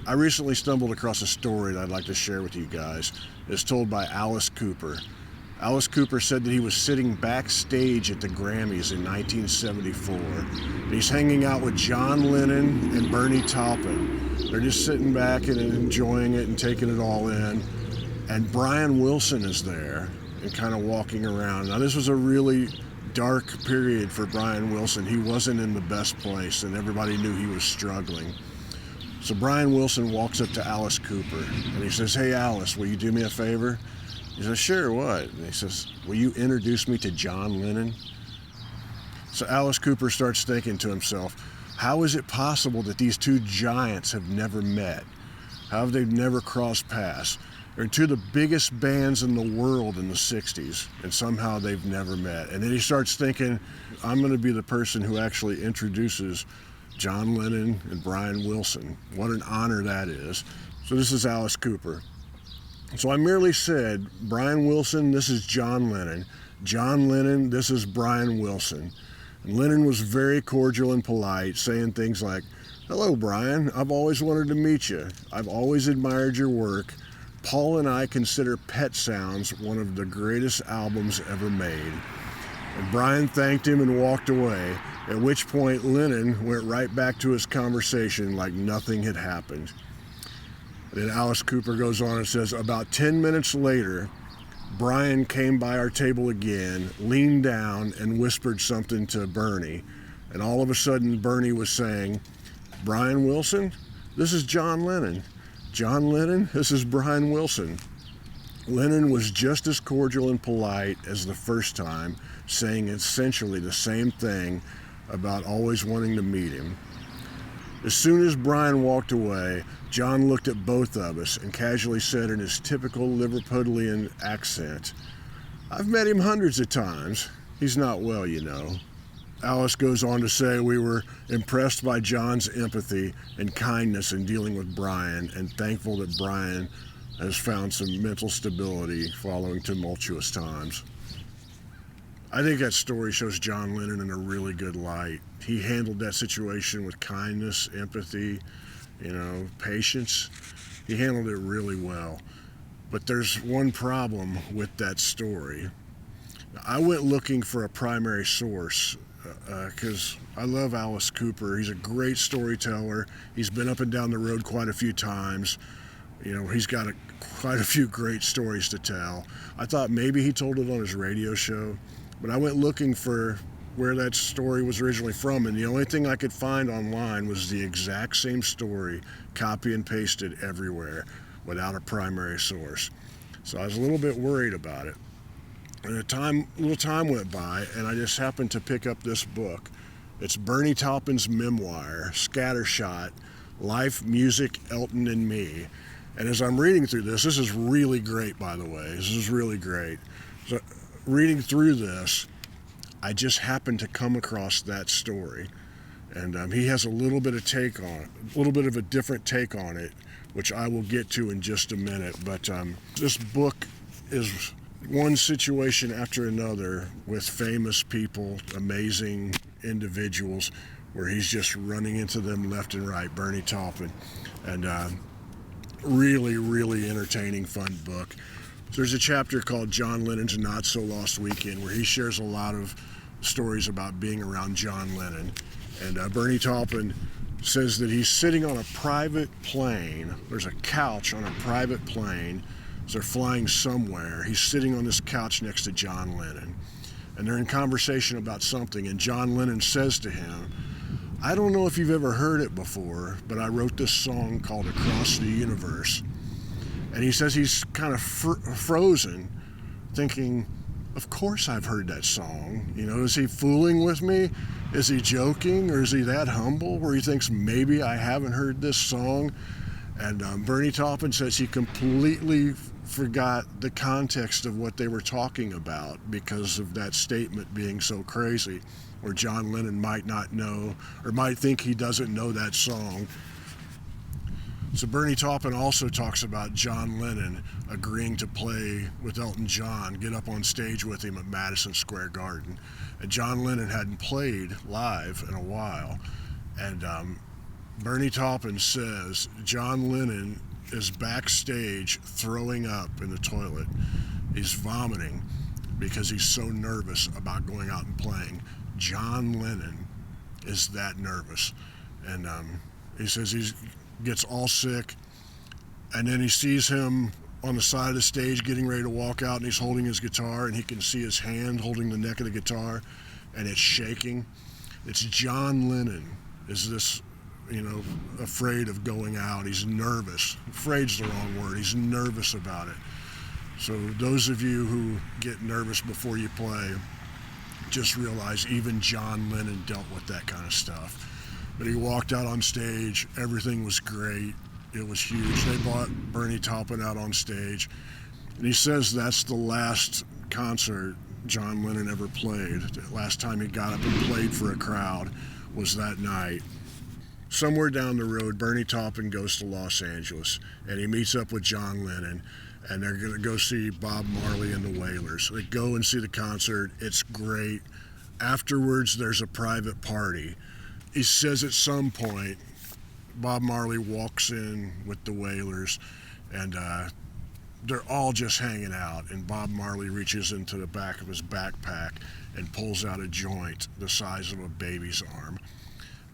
I recently stumbled across a story that I'd like to share with you guys. It's told by Alice Cooper. Alice Cooper said that he was sitting backstage at the Grammys in 1974. And he's hanging out with John Lennon and Bernie Taupin. They're just sitting back and enjoying it and taking it all in. And Brian Wilson is there and kind of walking around. Now, this was a really dark period for Brian Wilson. He wasn't in the best place, and everybody knew he was struggling. So Brian Wilson walks up to Alice Cooper, and he says, "Hey, Alice, will you do me a favor?" He says, "Sure, what?" And he says, "Will you introduce me to John Lennon?" So Alice Cooper starts thinking to himself, how is it possible that these two giants have never met? How have they never crossed paths? They're two of the biggest bands in the world in the 60s, and somehow they've never met. And then he starts thinking, I'm going to be the person who actually introduces John Lennon and Brian Wilson. What an honor that is. So this is Alice Cooper. So I merely said, Brian Wilson, this is John Lennon. John Lennon, this is Brian Wilson. And Lennon was very cordial and polite, saying things like, "Hello, Brian. I've always wanted to meet you. I've always admired your work. Paul and I consider Pet Sounds one of the greatest albums ever made." And Brian thanked him and walked away, at which point Lennon went right back to his conversation like nothing had happened. Then Alice Cooper goes on and says, about 10 minutes later, Brian came by our table again, leaned down, and whispered something to Bernie. And all of a sudden, Bernie was saying, "Brian Wilson, this is John Lennon. John Lennon, this is Brian Wilson." Lennon was just as cordial and polite as the first time, saying essentially the same thing about always wanting to meet him. As soon as Brian walked away, John looked at both of us and casually said in his typical Liverpudlian accent, "I've met him hundreds of times. He's not well, you know." Alice goes on to say, "We were impressed by John's empathy and kindness in dealing with Brian, and thankful that Brian has found some mental stability following tumultuous times." I think that story shows John Lennon in a really good light. He handled that situation with kindness, empathy, patience. He handled it really well. But there's one problem with that story. I went looking for a primary source because I love Alice Cooper. He's a great storyteller. He's been up and down the road quite a few times. He's got quite a few great stories to tell. I thought maybe he told it on his radio show, but I went looking for where that story was originally from, and the only thing I could find online was the exact same story, copy and pasted everywhere, without a primary source. So I was a little bit worried about it. And a little time went by, and I just happened to pick up this book. It's Bernie Taupin's memoir, Scattershot, Life, Music, Elton, and Me. And as I'm reading through this is really great, by the way. This is really great. So reading through this, I just happened to come across that story. And he has a little bit of a different take on it, which I will get to in just a minute. But this book is one situation after another with famous people, amazing individuals, where he's just running into them left and right, Bernie Taupin. And really, really entertaining, fun book. There's a chapter called John Lennon's Not So Lost Weekend, where he shares a lot of stories about being around John Lennon. And Bernie Taupin says that he's sitting on a private plane. There's a couch on a private plane. So they're flying somewhere. He's sitting on this couch next to John Lennon. And they're in conversation about something. And John Lennon says to him, "I don't know if you've ever heard it before, but I wrote this song called Across the Universe." And he says he's kind of frozen, thinking, of course I've heard that song. Is he fooling with me? Is he joking? Or is he that humble where he thinks maybe I haven't heard this song? And Bernie Taupin says he completely forgot the context of what they were talking about because of that statement being so crazy, where John Lennon might not know or might think he doesn't know that song. So Bernie Taupin also talks about John Lennon agreeing to play with Elton John, get up on stage with him at Madison Square Garden. And John Lennon hadn't played live in a while. And Bernie Taupin says John Lennon is backstage throwing up in the toilet. He's vomiting because he's so nervous about going out and playing. John Lennon is that nervous. And he says he gets all sick, and then he sees him on the side of the stage getting ready to walk out, and he's holding his guitar, and he can see his hand holding the neck of the guitar, and it's shaking. It's John Lennon is this, afraid of going out. He's nervous. Afraid's the wrong word. He's nervous about it. So those of you who get nervous before you play, just realize even John Lennon dealt with that kind of stuff. But he walked out on stage. Everything was great. It was huge. They brought Bernie Taupin out on stage. And he says that's the last concert John Lennon ever played. The last time he got up and played for a crowd was that night. Somewhere down the road, Bernie Taupin goes to Los Angeles, and he meets up with John Lennon, and they're going to go see Bob Marley and the Wailers. They go and see the concert. It's great. Afterwards, there's a private party. He says at some point, Bob Marley walks in with the Wailers, and they're all just hanging out, and Bob Marley reaches into the back of his backpack and pulls out a joint the size of a baby's arm.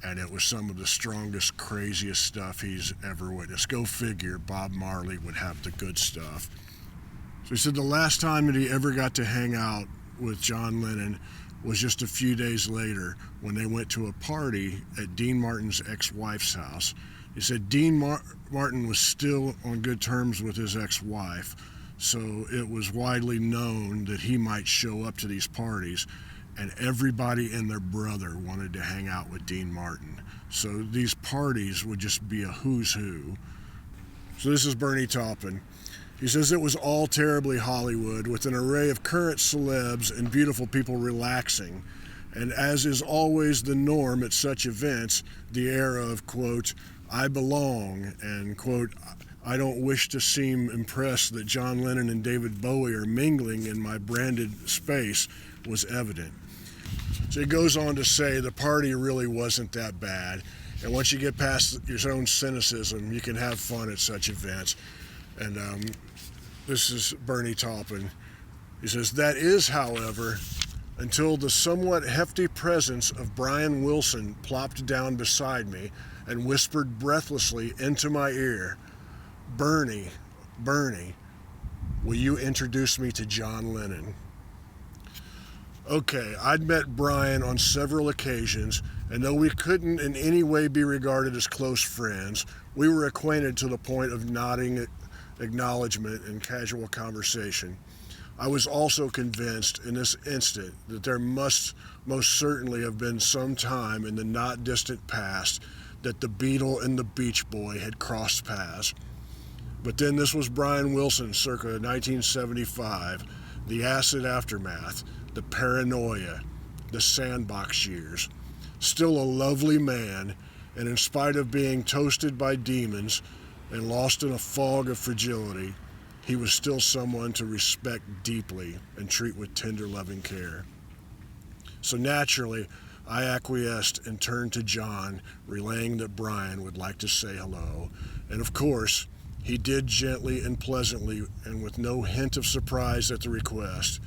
And it was some of the strongest, craziest stuff he's ever witnessed. Go figure, Bob Marley would have the good stuff. So he said the last time that he ever got to hang out with John Lennon was just a few days later when they went to a party at Dean Martin's ex-wife's house. He said Dean Martin was still on good terms with his ex-wife, so it was widely known that he might show up to these parties, and everybody and their brother wanted to hang out with Dean Martin. So these parties would just be a who's who. So this is Bernie Taupin. He says it was all terribly Hollywood, with an array of current celebs and beautiful people relaxing. And as is always the norm at such events, the air of, quote, I belong, and, quote, I don't wish to seem impressed that John Lennon and David Bowie are mingling in my branded space was evident. So he goes on to say the party really wasn't that bad, and once you get past your own cynicism, you can have fun at such events. And this is Bernie Taupin. He says, that is, however, until the somewhat hefty presence of Brian Wilson plopped down beside me and whispered breathlessly into my ear, Bernie, will you introduce me to John Lennon? Okay, I'd met Brian on several occasions, and though we couldn't in any way be regarded as close friends, we were acquainted to the point of nodding acknowledgement and casual conversation. I was also convinced in this instant that there must most certainly have been some time in the not distant past that the Beatle and the Beach Boy had crossed paths. But then this was Brian Wilson circa 1975, the acid aftermath, the paranoia, the sandbox years. Still a lovely man, and in spite of being toasted by demons and lost in a fog of fragility, he was still someone to respect deeply and treat with tender, loving care. So naturally, I acquiesced and turned to John, relaying that Brian would like to say hello. And of course, he did gently and pleasantly, and with no hint of surprise at the request.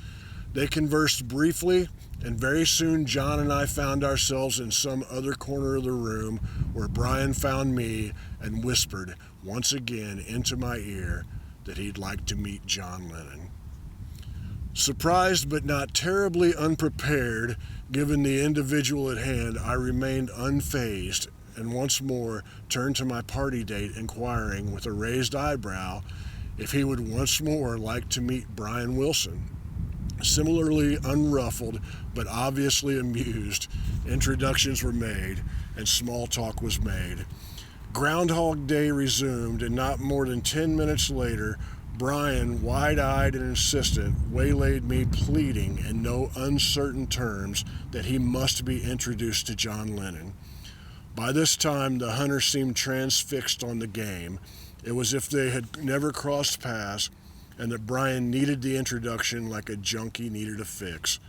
They conversed briefly, and very soon John and I found ourselves in some other corner of the room where Brian found me and whispered once again into my ear that he'd like to meet John Lennon. Surprised but not terribly unprepared, given the individual at hand, I remained unfazed and once more turned to my party date, inquiring with a raised eyebrow if he would once more like to meet Brian Wilson. Similarly unruffled, but obviously amused, introductions were made, and small talk was made. Groundhog Day resumed, and not more than 10 minutes later, Brian, wide-eyed and insistent, waylaid me, pleading in no uncertain terms that he must be introduced to John Lennon. By this time, the hunter seemed transfixed on the game. It was as if they had never crossed paths, and that Brian needed the introduction like a junkie needed a fix.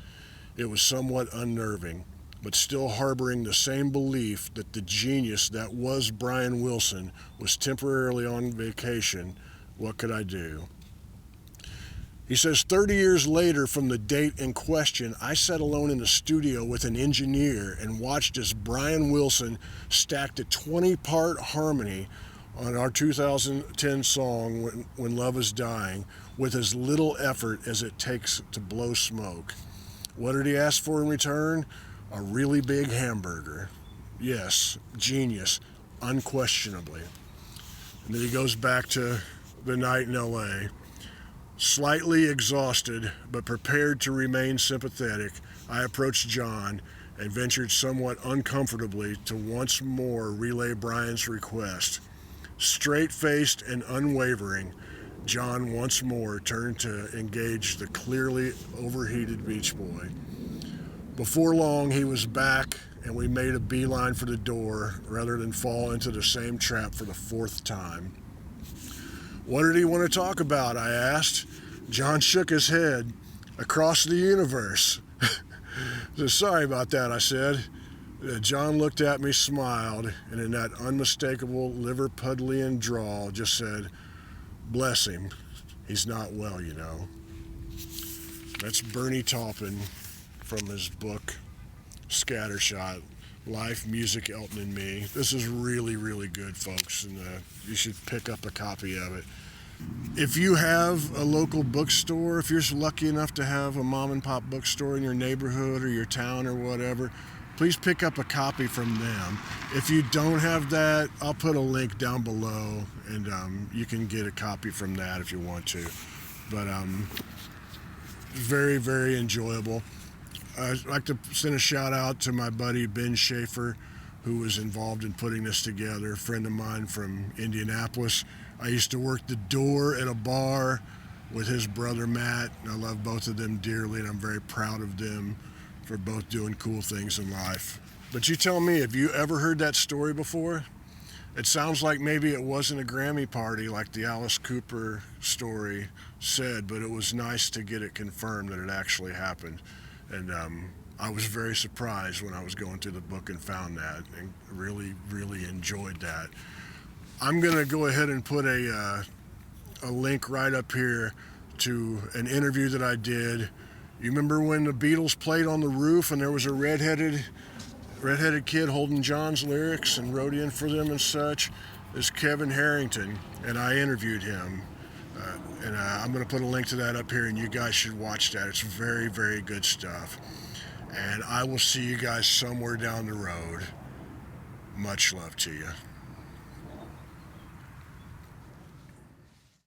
It was somewhat unnerving, but still harboring the same belief that the genius that was Brian Wilson was temporarily on vacation. What could I do? He says, 30 years later from the date in question, I sat alone in the studio with an engineer and watched as Brian Wilson stacked a 20-part harmony on our 2010 song, When Love Is Dying, with as little effort as it takes to blow smoke. What did he ask for in return? A really big hamburger. Yes, genius, unquestionably. And then he goes back to the night in L.A., slightly exhausted, but prepared to remain sympathetic. I approached John and ventured somewhat uncomfortably to once more relay Brian's request. Straight-faced and unwavering, John once more turned to engage the clearly overheated Beach Boy. Before long, he was back, and we made a beeline for the door rather than fall into the same trap for the fourth time. What did he want to talk about? I asked. John shook his head. Across the universe. So, sorry about that, I said. John looked at me, smiled, and in that unmistakable Liverpudlian drawl just said, bless him. He's not well, you know. That's Bernie Taupin from his book, Scattershot, Life, Music, Elton and Me. This is really, really good, folks, and you should pick up a copy of it. If you have a local bookstore, if you're lucky enough to have a mom and pop bookstore in your neighborhood or your town or whatever, please pick up a copy from them. If you don't have that, I'll put a link down below, and you can get a copy from that if you want to. But very, very enjoyable. I'd like to send a shout out to my buddy Ben Schaefer, who was involved in putting this together, a friend of mine from Indianapolis. I used to work the door at a bar with his brother Matt, and I love both of them dearly, and I'm very proud of them for both doing cool things in life. But you tell me, have you ever heard that story before? It sounds like maybe it wasn't a Grammy party like the Alice Cooper story said, but it was nice to get it confirmed that it actually happened. And I was very surprised when I was going through the book and found that, and really, really enjoyed that. I'm going to go ahead and put a link right up here to an interview that I did. You remember when the Beatles played on the roof and there was a redheaded kid holding John's lyrics and wrote in for them and such? It's Kevin Harrington, and I interviewed him. And I'm going to put a link to that up here, and you guys should watch that. It's very, very good stuff. And I will see you guys somewhere down the road. Much love to you.